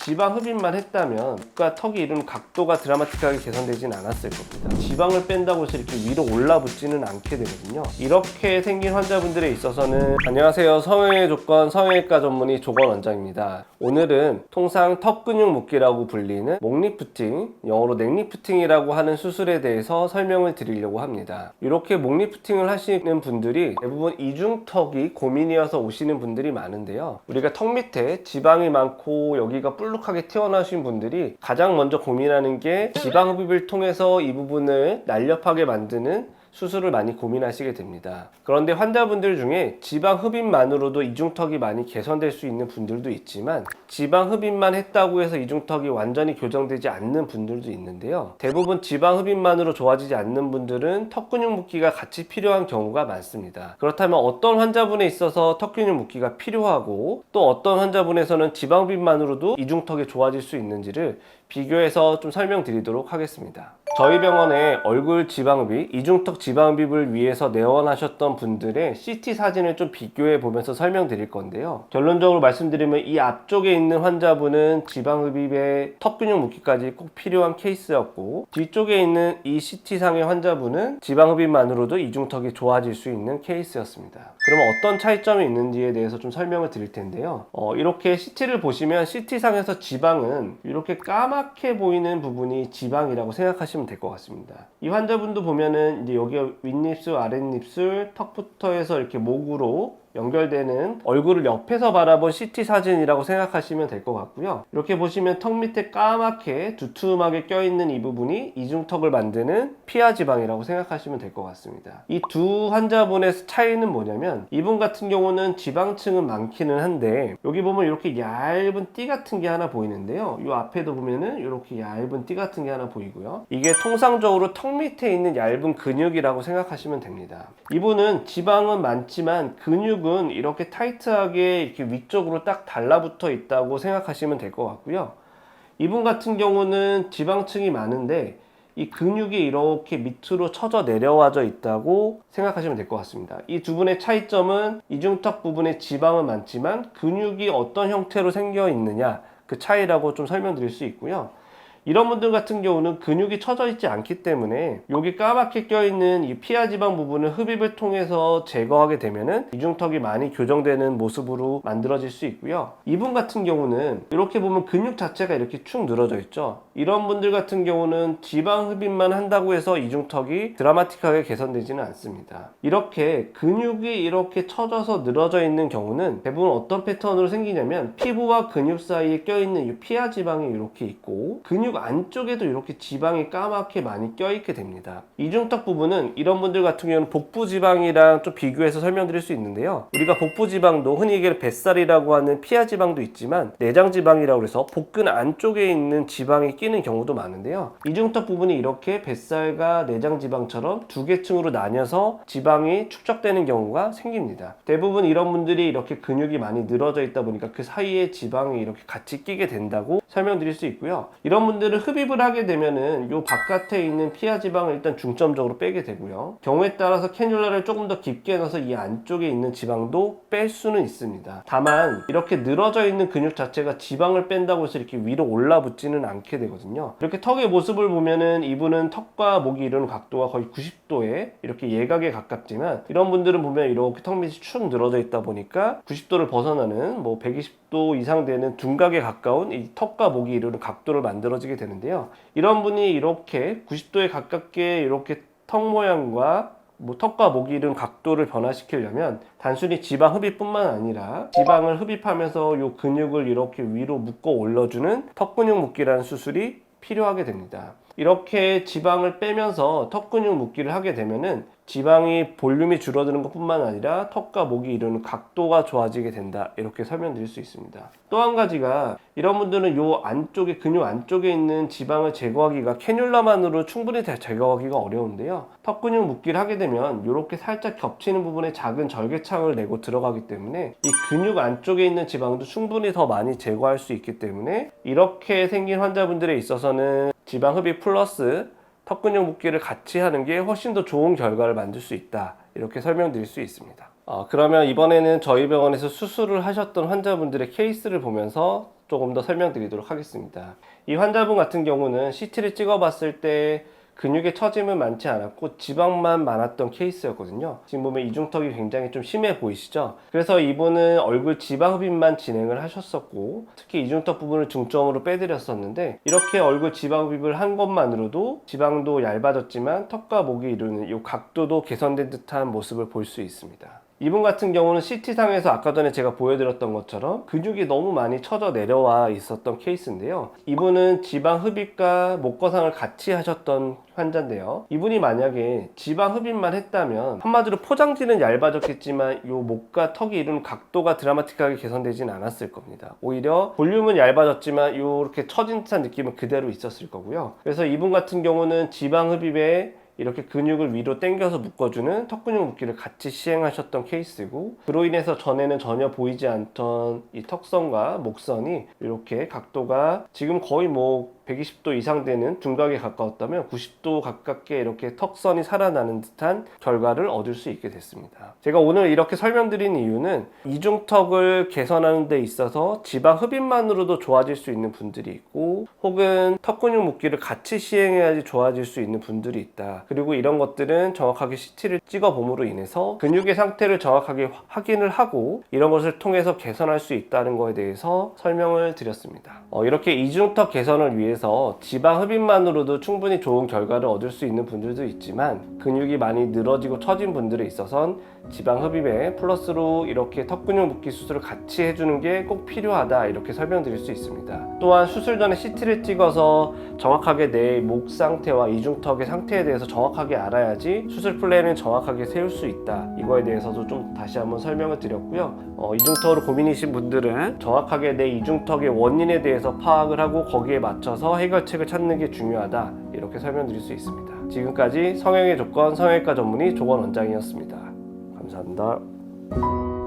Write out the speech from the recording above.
지방 흡입만 했다면 턱과 턱이 이루는 각도가 드라마틱하게 개선되지는 않았을 겁니다. 지방을 뺀다고 해서 이렇게 위로 올라붙지는 않게 되거든요. 이렇게 생긴 환자분들에 있어서는 안녕하세요, 성형외 조건 성형외과 전문의 조건 원장입니다. 오늘은 통상 턱 근육 묶기라고 불리는 목 리프팅, 영어로 넥 리프팅이라고 하는 수술에 대해서 설명을 드리려고 합니다. 이렇게 목 리프팅을 하시는 분들이 대부분 이중턱이 고민이어서 오시는 분들이 많은데요. 우리가 턱 밑에 지방이 많고 여기가 볼록하게 튀어나오신 분들이 가장 먼저 고민하는 게 지방 흡입을 통해서 이 부분을 날렵하게 만드는 수술을 많이 고민하시게 됩니다. 그런데 환자분들 중에 지방 흡입만으로도 이중턱이 많이 개선될 수 있는 분들도 있지만 지방 흡입만 했다고 해서 이중턱이 완전히 교정되지 않는 분들도 있는데요. 대부분 지방 흡입만으로 좋아지지 않는 분들은 턱 근육 묶기가 같이 필요한 경우가 많습니다. 그렇다면 어떤 환자분에 있어서 턱 근육 묶기가 필요하고 또 어떤 환자분에서는 지방 흡입만으로도 이중턱이 좋아질 수 있는지를 비교해서 좀 설명드리도록 하겠습니다. 저희 병원에 얼굴 지방흡입, 이중턱 지방흡입을 위해서 내원하셨던 분들의 CT 사진을 좀 비교해 보면서 설명드릴 건데요. 결론적으로 말씀드리면 이 앞쪽에 있는 환자분은 지방흡입에 턱 근육 묶기까지 꼭 필요한 케이스였고, 뒤쪽에 있는 이 CT상의 환자분은 지방흡입만으로도 이중턱이 좋아질 수 있는 케이스였습니다. 그러면 어떤 차이점이 있는지에 대해서 좀 설명을 드릴 텐데요. 이렇게 CT를 보시면 CT상에서 지방은 이렇게 까맣게 보이는 부분이 지방이라고 생각하시면 될 것 같습니다. 이 환자분도 보면은 이제 여기가 윗입술, 아랫입술, 턱부터 해서 이렇게 목으로 연결되는 얼굴을 옆에서 바라본 CT 사진이라고 생각하시면 될 것 같고요. 이렇게 보시면 턱 밑에 까맣게 두툼하게 껴있는 이 부분이 이중턱을 만드는 피하 지방이라고 생각하시면 될 것 같습니다. 이 두 환자분의 차이는 뭐냐면 이분 같은 경우는 지방층은 많기는 한데 여기 보면 이렇게 얇은 띠 같은 게 하나 보이는데요. 이 앞에도 보면은 이렇게 얇은 띠 같은 게 하나 보이고요. 이게 통상적으로 턱 밑에 있는 얇은 근육이라고 생각하시면 됩니다. 이분은 지방은 많지만 근육은 이렇게 타이트하게 이렇게 위쪽으로 딱 달라붙어 있다고 생각하시면 될 것 같고요. 이분 같은 경우는 지방층이 많은데 이 근육이 이렇게 밑으로 처져 내려와져 있다고 생각하시면 될 것 같습니다. 이 두 분의 차이점은 이중턱 부분에 지방은 많지만 근육이 어떤 형태로 생겨 있느냐, 그 차이라고 좀 설명드릴 수 있고요. 이런 분들 같은 경우는 근육이 처져 있지 않기 때문에 여기 까맣게 껴있는 이 피하 지방 부분을 흡입을 통해서 제거하게 되면은 이중턱이 많이 교정되는 모습으로 만들어질 수 있고요. 이분 같은 경우는 이렇게 보면 근육 자체가 이렇게 축 늘어져 있죠. 이런 분들 같은 경우는 지방 흡입만 한다고 해서 이중턱이 드라마틱하게 개선되지는 않습니다. 이렇게 근육이 이렇게 처져서 늘어져 있는 경우는 대부분 어떤 패턴으로 생기냐면 피부와 근육 사이에 껴있는 이 피하 지방이 이렇게 있고 근육 안쪽에도 이렇게 지방이 까맣게 많이 껴있게 됩니다. 이중턱 부분은 이런 분들 같은 경우는 복부 지방이랑 좀 비교해서 설명드릴 수 있는데요. 우리가 복부 지방도 흔히 얘기하는 뱃살이라고 하는 피하 지방도 있지만 내장 지방이라고 해서 복근 안쪽에 있는 지방이 끼는 경우도 많은데요. 이중턱 부분이 이렇게 뱃살과 내장 지방처럼 두 개 층으로 나뉘어서 지방이 축적되는 경우가 생깁니다. 대부분 이런 분들이 이렇게 근육이 많이 늘어져 있다 보니까 그 사이에 지방이 이렇게 같이 끼게 된다고 설명드릴 수 있고요. 이런 분들은 흡입을 하게 되면은 요 바깥에 있는 피하 지방을 일단 중점적으로 빼게 되고요. 경우에 따라서 캐뉼라를 조금 더 깊게 넣어서 이 안쪽에 있는 지방도 뺄 수는 있습니다. 다만 이렇게 늘어져 있는 근육 자체가 지방을 뺀다고 해서 이렇게 위로 올라붙지는 않게 되거든요. 이렇게 턱의 모습을 보면은 이분은 턱과 목이 이루는 각도가 거의 90도에 이렇게 예각에 가깝지만 이런 분들은 보면 이렇게 턱 밑이 축 늘어져 있다 보니까 90도를 벗어나는 뭐 120도 이상 되는 둔각에 가까운 이 턱과 목이 이루는 각도를 만들어지게 되는데요. 이런 분이 이렇게 90도에 가깝게 이렇게 턱 모양과 턱과 목이 이룬 각도를 변화시키려면 단순히 지방 흡입뿐만 아니라 지방을 흡입하면서 이 근육을 이렇게 위로 묶어 올려주는 턱 근육 묶기라는 수술이 필요하게 됩니다. 이렇게 지방을 빼면서 턱 근육 묶기를 하게 되면은 지방이 볼륨이 줄어드는 것뿐만 아니라 턱과 목이 이루는 각도가 좋아지게 된다, 이렇게 설명드릴 수 있습니다. 또 한 가지가 이런 분들은 요 안쪽에 근육 안쪽에 있는 지방을 제거하기가 캐뉼라만으로 충분히 제거하기가 어려운데요. 턱 근육 묶기를 하게 되면 이렇게 살짝 겹치는 부분에 작은 절개창을 내고 들어가기 때문에 이 근육 안쪽에 있는 지방도 충분히 더 많이 제거할 수 있기 때문에 이렇게 생긴 환자분들에 있어서는 지방 흡입 플러스 턱 근육 묶기를 같이 하는 게 훨씬 더 좋은 결과를 만들 수 있다, 이렇게 설명드릴 수 있습니다. 그러면 이번에는 저희 병원에서 수술을 하셨던 환자분들의 케이스를 보면서 조금 더 설명드리도록 하겠습니다. 이 환자분 같은 경우는 CT를 찍어봤을 때 근육의 처짐은 많지 않았고 지방만 많았던 케이스였거든요. 지금 보면 이중턱이 굉장히 좀 심해 보이시죠? 그래서 이분은 얼굴 지방 흡입만 진행을 하셨었고, 특히 이중턱 부분을 중점으로 빼드렸었는데, 이렇게 얼굴 지방 흡입을 한 것만으로도 지방도 얇아졌지만 턱과 목이 이루는 이 각도도 개선된 듯한 모습을 볼 수 있습니다. 이분 같은 경우는 CT상에서 아까 전에 제가 보여드렸던 것처럼 근육이 너무 많이 처져 내려와 있었던 케이스인데요. 이분은 지방 흡입과 목거상을 같이 하셨던 환자인데요. 이분이 만약에 지방 흡입만 했다면 한마디로 포장지는 얇아졌겠지만 이 목과 턱이 이루는 각도가 드라마틱하게 개선되진 않았을 겁니다. 오히려 볼륨은 얇아졌지만 이렇게 처진 듯한 느낌은 그대로 있었을 거고요. 그래서 이분 같은 경우는 지방 흡입에 이렇게 근육을 위로 당겨서 묶어주는 턱 근육 묶기를 같이 시행하셨던 케이스고, 그로 인해서 전에는 전혀 보이지 않던 이 턱선과 목선이 이렇게 각도가 지금 거의 120도 이상 되는 둔각에 가까웠다면 90도 가깝게 이렇게 턱선이 살아나는 듯한 결과를 얻을 수 있게 됐습니다. 제가 오늘 이렇게 설명드린 이유는 이중턱을 개선하는 데 있어서 지방 흡입만으로도 좋아질 수 있는 분들이 있고, 혹은 턱 근육 묶기를 같이 시행해야지 좋아질 수 있는 분들이 있다. 그리고 이런 것들은 정확하게 CT를 찍어봄으로 인해서 근육의 상태를 정확하게 확인을 하고 이런 것을 통해서 개선할 수 있다는 것에 대해서 설명을 드렸습니다. 이렇게 이중턱 개선을 위해서 지방 흡입만으로도 충분히 좋은 결과를 얻을 수 있는 분들도 있지만, 근육이 많이 늘어지고 처진 분들에 있어선 지방 흡입에 플러스로 이렇게 턱 근육 묶기 수술을 같이 해주는 게 꼭 필요하다, 이렇게 설명드릴 수 있습니다. 또한 수술 전에 CT를 찍어서 정확하게 내 목 상태와 이중턱의 상태에 대해서 정확하게 알아야지 수술 플랜을 정확하게 세울 수 있다. 이거에 대해서도 좀 다시 한번 설명을 드렸고요. 이중턱으로 고민이신 분들은 정확하게 내 이중턱의 원인에 대해서 파악을 하고 거기에 맞춰서 해결책을 찾는 게 중요하다, 이렇게 설명드릴 수 있습니다. 지금까지 성형의 조건 성형외과 전문의 조건 원장이었습니다. 감사합니다.